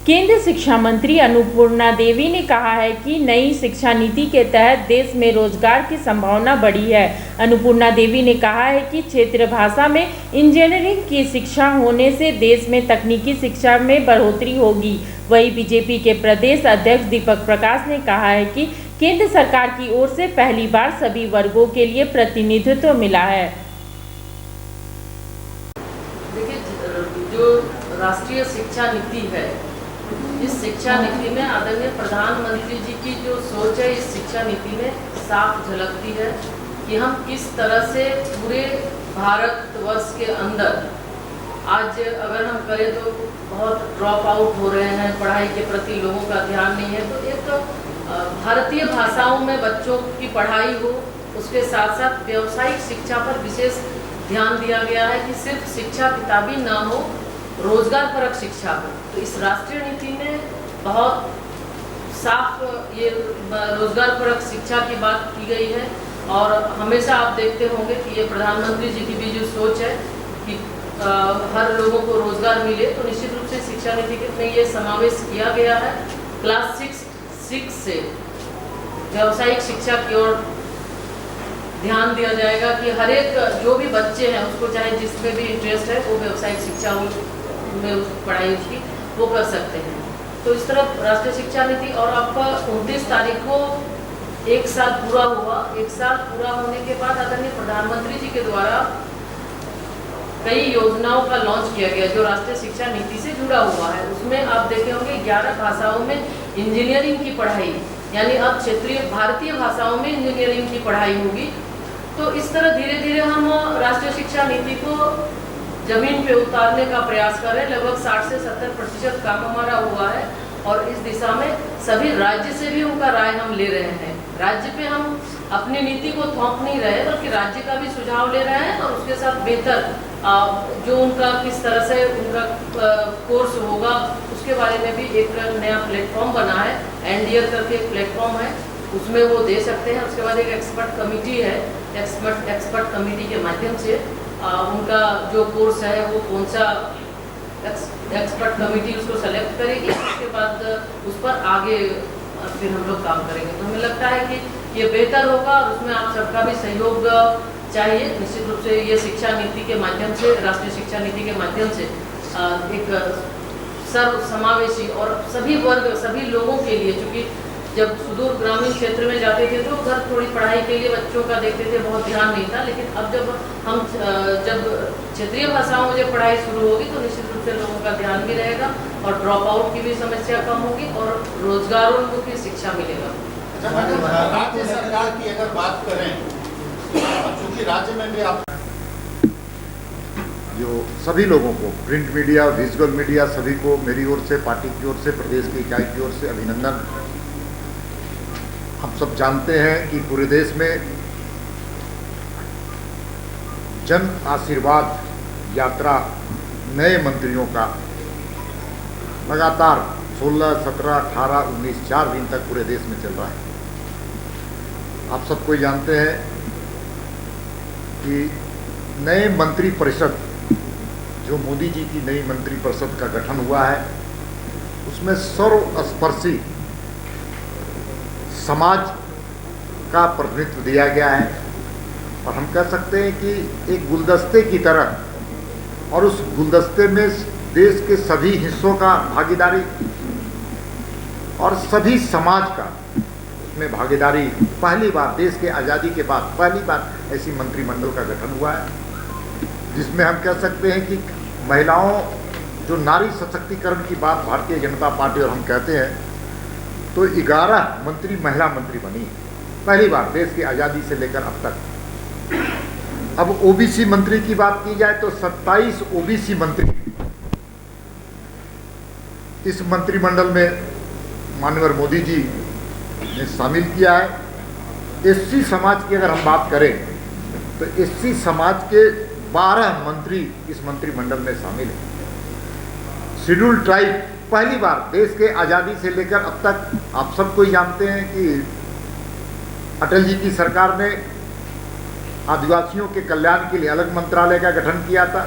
केंद्रीय शिक्षा मंत्री अन्नपूर्णा देवी ने कहा है कि नई शिक्षा नीति के तहत देश में रोजगार की संभावना बढ़ी है। अन्नपूर्णा देवी ने कहा है कि क्षेत्रीय भाषा में इंजीनियरिंग की शिक्षा होने से देश में तकनीकी शिक्षा में बढ़ोतरी होगी। वहीं बीजेपी के प्रदेश अध्यक्ष दीपक प्रकाश ने कहा है कि केंद्र सरकार की ओर से पहली बार सभी वर्गों के लिए प्रतिनिधित्व मिला है। देखिए, जो राष्ट्रीय शिक्षा नीति है, इस शिक्षा नीति में आदरणीय प्रधानमंत्री जी की जो सोच है, इस शिक्षा नीति में साफ झलकती है कि हम किस तरह से पूरे भारतवर्ष के अंदर आज अगर हम करें तो बहुत ड्रॉप आउट हो रहे हैं, पढ़ाई के प्रति लोगों का ध्यान नहीं है। तो एक भारतीय भाषाओं में बच्चों की पढ़ाई हो, उसके साथ साथ व्यावसायिक शिक्षा पर विशेष ध्यान दिया गया है कि सिर्फ शिक्षा किताबी ना हो, रोजगार परक शिक्षा हो। तो इस राष्ट्रीय नीति में बहुत साफ ये रोजगार परक शिक्षा की बात की गई है। और हमेशा आप देखते होंगे कि ये प्रधानमंत्री जी की भी जो सोच है कि हर लोगों को रोजगार मिले, तो निश्चित रूप से शिक्षा नीति में ये समावेश किया गया है। क्लास 6 से व्यावसायिक शिक्षा की ओर ध्यान दिया जाएगा कि हर एक जो भी बच्चे हैं उसको चाहे जिसमें भी इंटरेस्ट है वो व्यावसायिक शिक्षा में पढ़ाई उसकी वो कर सकते हैं। तो इस तरह राष्ट्रीय शिक्षा नीति, और आपका 29 तारीख को एक साल पूरा हुआ। एक साल पूरा होने के बाद आदरणीय प्रधानमंत्री जी के द्वारा कई योजनाओं का लॉन्च किया गया जो राष्ट्रीय शिक्षा नीति से जुड़ा हुआ है। उसमें आप देखे होंगे 11 भाषाओं में इंजीनियरिंग की पढ़ाई, यानी अब क्षेत्रीय भारतीय भाषाओं में इंजीनियरिंग की पढ़ाई होगी। तो इस तरह धीरे धीरे हम राष्ट्रीय शिक्षा नीति को जमीन पे उतारने का प्रयास कर रहे हैं। लगभग 60 से 70% काम हमारा हुआ है और इस दिशा में सभी राज्य से भी उनका राय हम ले रहे हैं। राज्य पे हम अपनी नीति को थोप नहीं रहे, बल्कि राज्य का भी सुझाव ले रहे हैं और उसके साथ बेहतर जो उनका किस तरह से उनका कोर्स होगा उसके बारे में भी एक नया प्लेटफॉर्म बना है। एनडीएल करके एक प्लेटफॉर्म है, उसमें वो दे सकते हैं। उसके बाद एक एक्सपर्ट कमेटी है, एक्सपर्ट कमेटी के माध्यम से उनका जो कोर्स है वो कौन सा एक्सपर्ट कमेटी उसको सेलेक्ट करेगी, उसके बाद उस पर आगे फिर हम लोग काम करेंगे। तो हमें लगता है कि ये बेहतर होगा और उसमें आप सबका भी सहयोग चाहिए। निश्चित रूप से ये शिक्षा नीति के माध्यम से, राष्ट्रीय शिक्षा नीति के माध्यम से एक सर्व समावेशी और सभी वर्ग सभी लोगों के लिए, चूँकि जब सुदूर ग्रामीण क्षेत्र में जाते थे तो उधर थोड़ी पढ़ाई के लिए बच्चों का देखते थे, बहुत ध्यान नहीं था। लेकिन अब जब क्षेत्रीय भाषाओं में जब पढ़ाई शुरू होगी तो निश्चित रूप से लोगों का ध्यान भी रहेगा और ड्रॉप आउट की भी समस्या कम होगी और रोजगारोन्मुखी शिक्षा मिलेगा। राज्य सरकार की अगर बात करें, क्योंकि राज्य में भी आप जो सभी लोगों को, प्रिंट मीडिया, विजुअल मीडिया, सभी को मेरी ओर से, पार्टी की ओर से, प्रदेश की इकाई की ओर से अभिनंदन। हम सब जानते हैं कि पूरे देश में जन आशीर्वाद यात्रा नए मंत्रियों का लगातार 16, 17, 18, 19 4 दिन तक पूरे देश में चल रहा है। आप सब कोई जानते हैं कि नए मंत्री परिषद, जो मोदी जी की नई मंत्री परिषद का गठन हुआ है, उसमें सर्वस्पर्शी समाज का प्रतिनिधित्व दिया गया है। और हम कह सकते हैं कि एक गुलदस्ते की तरह, और उस गुलदस्ते में देश के सभी हिस्सों का भागीदारी और सभी समाज का उसमें भागीदारी, पहली बार देश के आज़ादी के बाद पहली बार ऐसी मंत्रिमंडल का गठन हुआ है, जिसमें हम कह सकते हैं कि महिलाओं, जो नारी सशक्तिकरण की बात भारतीय जनता पार्टी और हम कहते हैं, तो 11 मंत्री महिला मंत्री बनी, पहली बार देश की आज़ादी से लेकर अब तक। अब ओबीसी मंत्री की बात की जाए तो 27 ओबीसी मंत्री इस मंत्रिमंडल में माननीय मोदी जी ने शामिल किया है। एससी समाज की अगर हम बात करें तो एससी समाज के 12 मंत्री इस मंत्रिमंडल में शामिल हैं। शेड्यूल्ड ट्राइब पहली बार देश के आज़ादी से लेकर अब तक, आप सब कोई जानते हैं कि अटल जी की सरकार ने आदिवासियों के कल्याण के लिए अलग मंत्रालय का गठन किया था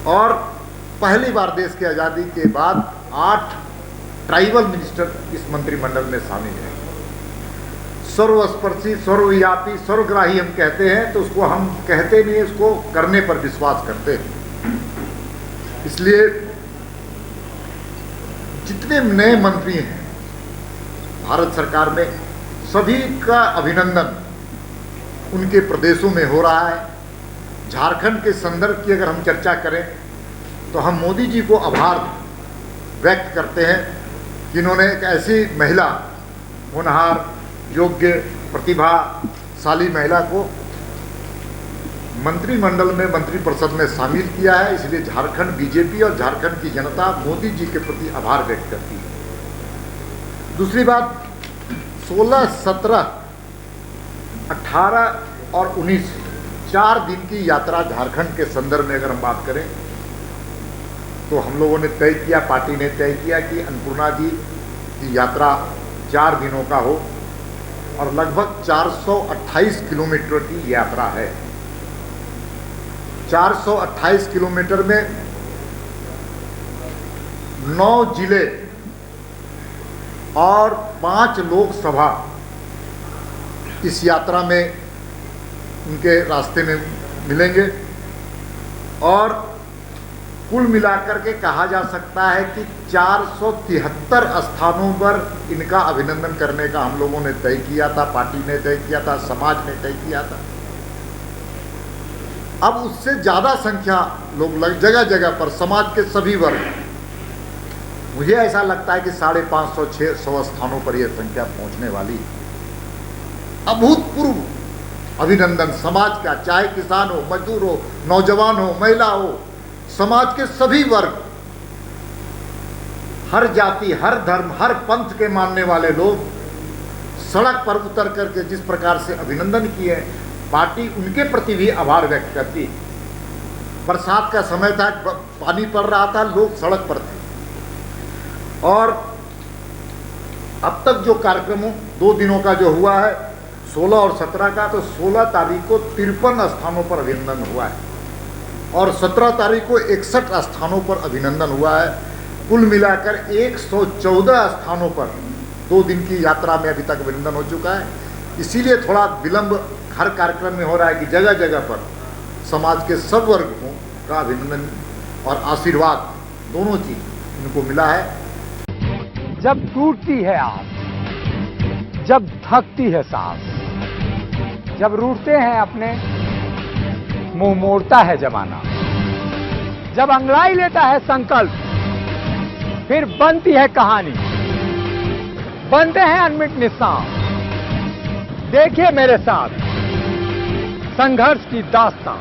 और पहली बार देश की आज़ादी के बाद 8 ट्राइबल मिनिस्टर इस मंत्रिमंडल में शामिल हैं। सर्वस्पर्शी, सर्वव्यापी, सर्वग्राही हम कहते हैं, तो उसको हम कहते नहीं, उसको करने पर विश्वास करते हैं। इसलिए जितने नए मंत्री हैं भारत सरकार में, सभी का अभिनंदन उनके प्रदेशों में हो रहा है। झारखंड के संदर्भ की अगर हम चर्चा करें तो हम मोदी जी को आभार व्यक्त करते हैं कि इन्होंने एक ऐसी महिला, होनहार, योग्य, प्रतिभाशाली महिला को मंत्रिमंडल में, मंत्रिपरिषद में शामिल किया है। इसलिए झारखंड बीजेपी और झारखंड की जनता मोदी जी के प्रति आभार व्यक्त करती है। दूसरी बात, 16, 17, 18 और 19 4 दिन की यात्रा झारखंड के संदर्भ में अगर हम बात करें तो हम लोगों ने तय किया, पार्टी ने तय किया कि अन्नपूर्णा जी की यात्रा 4 दिनों का हो और लगभग 428 किलोमीटर की यात्रा है। 428 किलोमीटर में 9 जिले और 5 लोकसभा इस यात्रा में उनके रास्ते में मिलेंगे और कुल मिलाकर के कहा जा सकता है कि 473 स्थानों पर इनका अभिनंदन करने का हम लोगों ने तय किया था, पार्टी ने तय किया था, समाज ने तय किया था। अब उससे ज़्यादा संख्या लोग जगह जगह पर, समाज के सभी वर्ग, मुझे ऐसा लगता है कि 550-600 स्थानों पर यह संख्या पहुंचने वाली। अभूतपूर्व अभिनंदन समाज का, चाहे किसान हो, मजदूर हो, नौजवान हो, महिला हो, समाज के सभी वर्ग, हर जाति, हर धर्म, हर पंथ के मानने वाले लोग सड़क पर उतर करके जिस प्रकार से अभिनंदन किए, पार्टी उनके प्रति भी आभार व्यक्त करती। बरसात का समय था, पानी पड़ रहा था, लोग सड़क पर थे और अब तक जो कार्यक्रमों 2 दिनों का जो हुआ है, 16 और 17 का, तो 16 तारीख को 53 स्थानों पर अभिनंदन हुआ है और 17 तारीख को 61 स्थानों पर अभिनंदन हुआ है। कुल मिलाकर 114 स्थानों पर 2 दिन की यात्रा में अभी तक अभिनंदन हो चुका है। इसीलिए थोड़ा विलंब हर कार्यक्रम में हो रहा है कि जगह जगह पर समाज के सब वर्गों का अभिनंदन और आशीर्वाद दोनों चीज इनको मिला है। जब टूटती है आस, जब थकती है सांस, जब रूठते हैं अपने, मुंह मोड़ता है जमाना, जब अंगड़ाई लेता है संकल्प, फिर बनती है कहानी, बनते हैं अनमिट निशान। देखिए मेरे साथ संघर्ष की दास्तां।